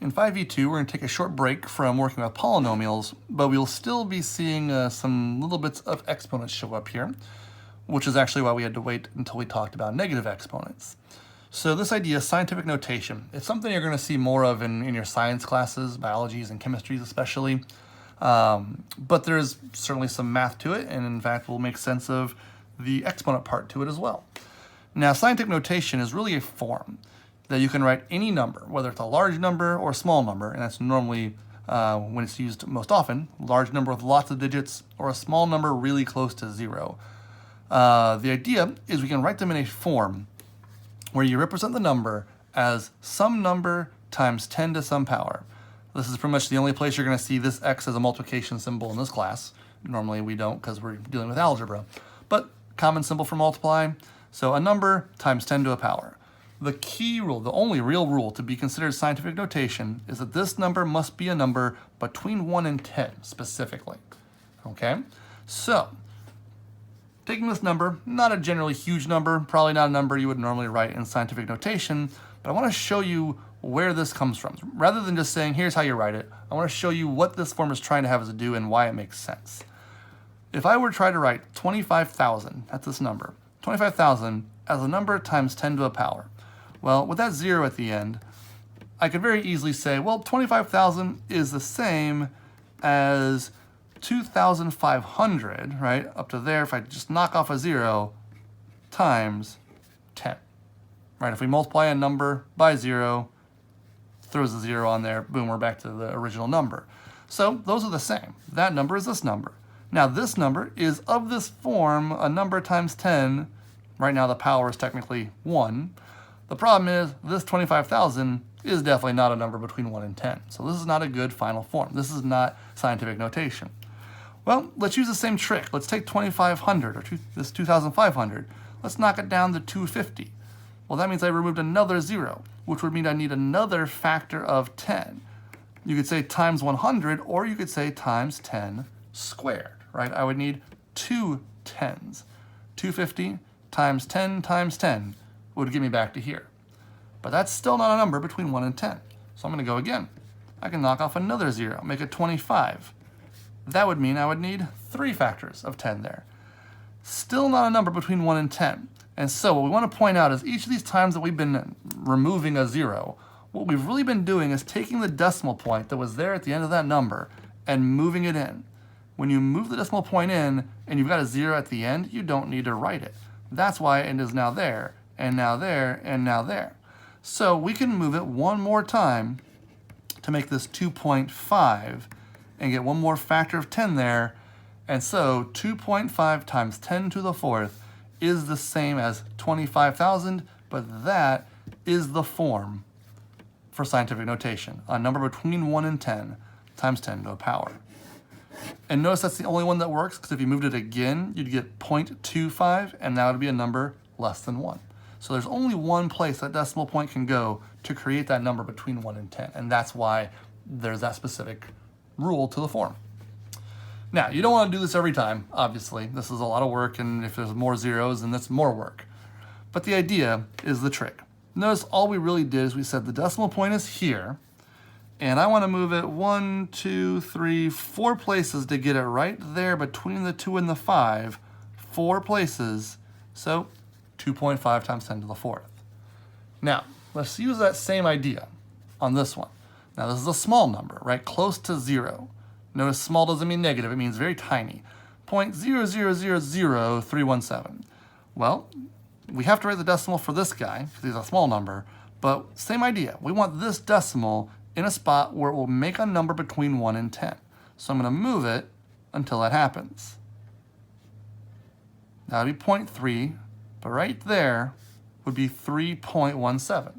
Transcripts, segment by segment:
In 5.E.2, we're going to take a short break from working with polynomials, but we'll still be seeing some little bits of exponents show up here, which is actually why we had to wait until we talked about negative exponents. So this idea, scientific notation, it's something you're going to see more of in your science classes, biologies and chemistries especially. But there's certainly some math to it, and in fact we'll make sense of the exponent part to it as well. Now, scientific notation is really a form that you can write any number, whether it's a large number or a small number, and that's normally, when it's used most often, large number with lots of digits or a small number really close to 0. The idea is we can write them in a form where you represent the number as some number times 10 to some power. This is pretty much the only place you're going to see this x as a multiplication symbol in this class. Normally we don't because we're dealing with algebra, but common symbol for multiply. So a number times 10 to a power. The key rule, the only real rule to be considered scientific notation is that this number must be a number between 1 and 10 specifically. Okay? So, taking this number, not a generally huge number, probably not a number you would normally write in scientific notation, but I want to show you where this comes from. Rather than just saying, here's how you write it, I want to show you what this form is trying to have us do and why it makes sense. If I were to try to write 25,000, that's this number, 25,000 as a number times 10 to a power. Well, with that 0 at the end, I could very easily say, well, 25,000 is the same as 2,500, right? Up to there, if I just knock off a 0, times 10. Right, if we multiply a number by 0, throws a 0 on there, boom, we're back to the original number. So those are the same. That number is this number. Now this number is of this form, a number times 10. Right now the power is technically 1. The problem is this 25,000 is definitely not a number between 1 and 10. So this is not a good final form. This is not scientific notation. Well, let's use the same trick. Let's take 2,500, or this 2,500. Let's knock it down to 250. Well, that means I removed another 0, which would mean I need another factor of 10. You could say times 100, or you could say times 10 squared, right? I would need 2 10s. 250 times 10 would get me back to here. But that's still not a number between 1 and 10. So I'm going to go again. I can knock off another 0, make it 25. That would mean I would need 3 factors of 10 there. Still not a number between 1 and 10. And so what we want to point out is each of these times that we've been removing a 0, what we've really been doing is taking the decimal point that was there at the end of that number and moving it in. When you move the decimal point in and you've got a 0 at the end, you don't need to write it. That's why it is now there, and now there, and now there. So we can move it one more time to make this 2.5 and get one more factor of 10 there. And so 2.5 times 10 to the 4th is the same as 25,000, but that is the form for scientific notation, a number between 1 and 10 times 10 to a power. And notice that's the only one that works, because if you moved it again, you'd get 0.25, and that would be a number less than 1. So there's only one place that decimal point can go to create that number between 1 and 10, and that's why there's that specific rule to the form. Now, you don't want to do this every time, obviously. This is a lot of work, and if there's more zeros, then that's more work. But the idea is the trick. Notice all we really did is we said the decimal point is here, and I want to move it 1, 2, 3, 4 places to get it right there between the 2 and the 5. 4 places, so 2.5 times 10 to the 4th. Now, let's use that same idea on this one. Now, this is a small number, right? Close to 0. Notice small doesn't mean negative, it means very tiny. 0.0000317. Well, we have to write the decimal for this guy, because he's a small number, but same idea. We want this decimal in a spot where it will make a number between 1 and 10. So I'm going to move it until that happens. That would be 0.3, but right there would be 3.17.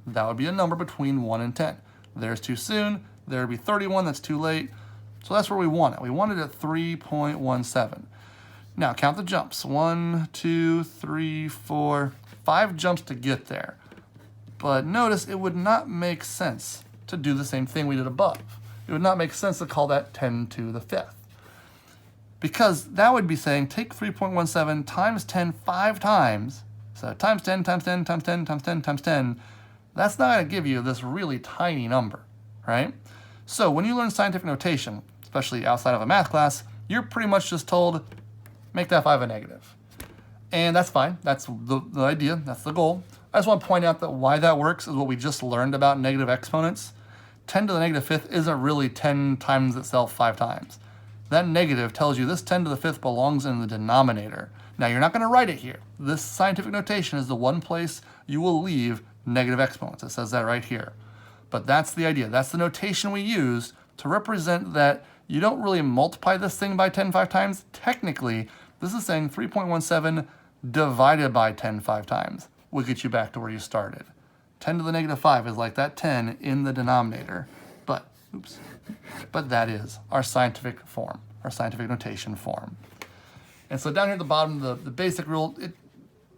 That would be a number between 1 and 10. There's too soon, there would be 31, that's too late. So that's where we want it. We want it at 3.17. Now count the jumps. 1, 2, 3, 4, 5 jumps to get there. But notice it would not make sense to do the same thing we did above. It would not make sense to call that 10 to the 5th. Because that would be saying take 3.17 times 10 5 times. So times 10 times 10 times 10 times 10 times 10. That's not going to give you this really tiny number. right? So when you learn scientific notation, especially outside of a math class, you're pretty much just told, make that 5 a negative. And that's fine. That's the idea. That's the goal. I just want to point out that why that works is what we just learned about negative exponents. 10 to the negative fifth isn't really 10 times itself 5 times. That negative tells you this 10 to the fifth belongs in the denominator. Now, you're not going to write it here. This scientific notation is the one place you will leave negative exponents. It says that right here. But that's the idea. That's the notation we use to represent that you don't really multiply this thing by 10 5 times. Technically, this is saying 3.17 divided by 10 5 times will get you back to where you started. 10 to the negative 5 is like that 10 in the denominator. But that is our scientific form, our scientific notation form. And so down here at the bottom, the basic rule, it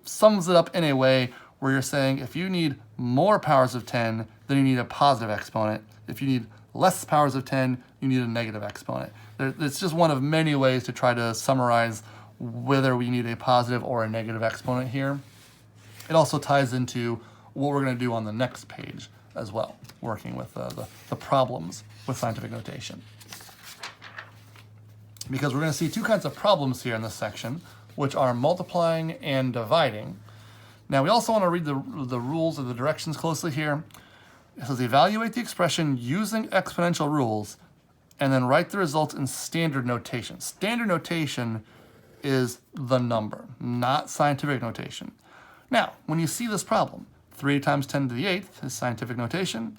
sums it up in a way where you're saying if you need more powers of 10, then you need a positive exponent. If you need less powers of 10, you need a negative exponent. It's just one of many ways to try to summarize whether we need a positive or a negative exponent here. It also ties into what we're going to do on the next page as well, working with the problems with scientific notation. Because we're going to see two kinds of problems here in this section, which are multiplying and dividing. Now, we also want to read the rules or the directions closely here. It says evaluate the expression using exponential rules and then write the results in standard notation. Standard notation is the number, not scientific notation. Now, when you see this problem, 3 times 10 to the 8th is scientific notation,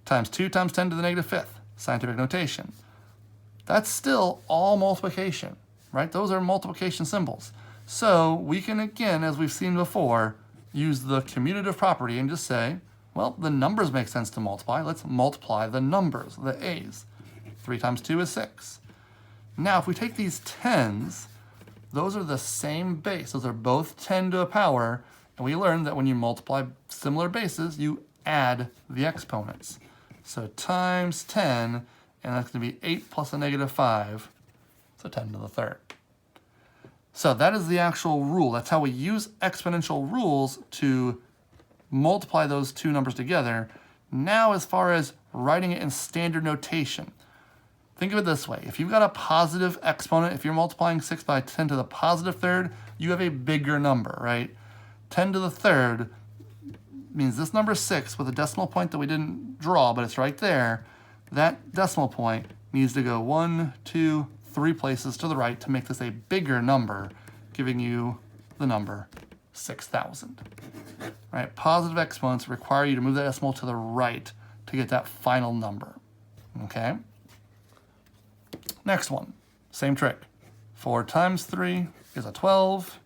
times 2 times 10 to the negative 5th, scientific notation. That's still all multiplication, right? Those are multiplication symbols. So we can, again, as we've seen before, use the commutative property and just say, well, the numbers make sense to multiply. Let's multiply the numbers, the a's. 3 times 2 is 6. Now, if we take these 10s, those are the same base. Those are both 10 to a power. And we learned that when you multiply similar bases, you add the exponents. So times 10, and that's going to be 8 plus a negative 5, so 10 to the third. So that is the actual rule. That's how we use exponential rules to multiply those two numbers together. Now, as far as writing it in standard notation, think of it this way. If you've got a positive exponent, if you're multiplying 6 by 10 to the positive third, you have a bigger number, right? 10 to the third means this number 6 with a decimal point that we didn't draw, but it's right there. That decimal point needs to go 1, 2, 3 places to the right to make this a bigger number, giving you the number 6,000. Right? Positive exponents require you to move that decimal to the right to get that final number. Okay? Next one, same trick. 4 times 3 is a 12.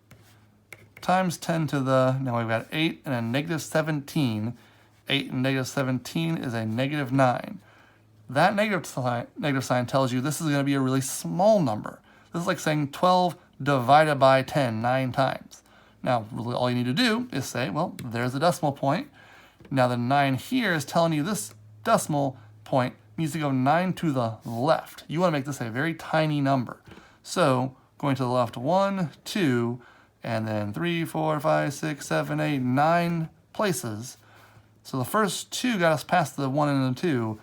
Times 10 to the, now we've got 8 and a negative 17. 8 and negative 17 is a negative 9. That negative sign tells you this is going to be a really small number. This is like saying 12 divided by 10 9 times. Now, really all you need to do is say, well, there's a decimal point. Now the 9 here is telling you this decimal point needs to go 9 to the left. You want to make this a very tiny number. So going to the left 1, 2, and then 3, 4, 5, 6, 7, 8, 9 places. So the first 2 got us past the 1 and the 2.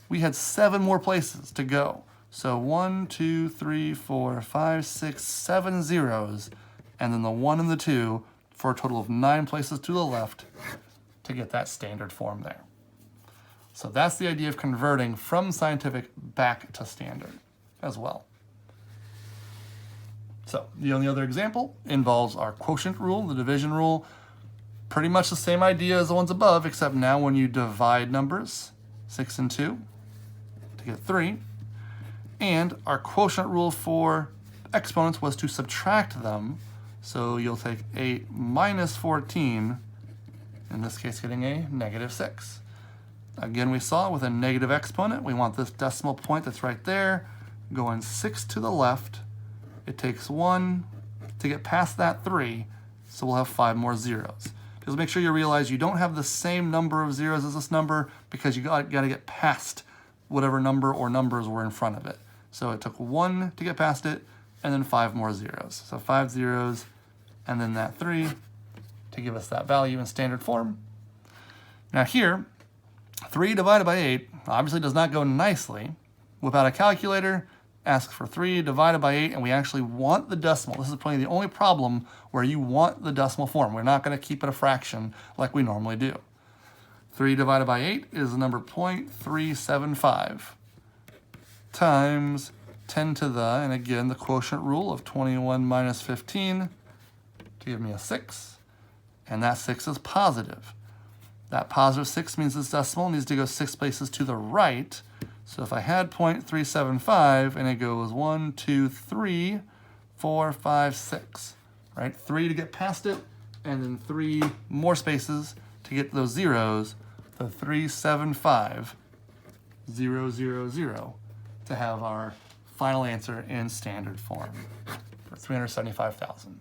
We had 7 more places to go. So 1, 2, 3, 4, 5, 6, 7 zeros, and then the 1 and the 2 for a total of 9 places to the left to get that standard form there. So that's the idea of converting from scientific back to standard as well. So the only other example involves our quotient rule, the division rule. Pretty much the same idea as the ones above, except now when you divide numbers, 6 and 2, to get 3. And our quotient rule for exponents was to subtract them. So you'll take 8 minus 14, in this case getting a negative 6. Again, we saw with a negative exponent, we want this decimal point that's right there, going 6 to the left. It takes 1 to get past that 3, so we'll have 5 more zeros. Just make sure you realize you don't have the same number of zeros as this number because you got to get past whatever number or numbers were in front of it. So it took 1 to get past it, and then 5 more zeros. So 5 zeros, and then that 3 to give us that value in standard form. Now here, 3 divided by 8 obviously does not go nicely. Whip out a calculator, ask for 3 divided by 8, and we actually want the decimal. This is probably the only problem where you want the decimal form. We're not going to keep it a fraction like we normally do. 3 divided by 8 is the number 0.375 times 10 to the, and again, the quotient rule of 21 minus 15 to give me a 6. And that 6 is positive. That positive 6 means this decimal needs to go 6 places to the right. So if I had 0.375 and it goes 1, 2, 3, 4, 5, 6, right? 3 to get past it, and then 3 more spaces to get those zeros, the 375, 0, 0, 0, to have our final answer in standard form for 375,000.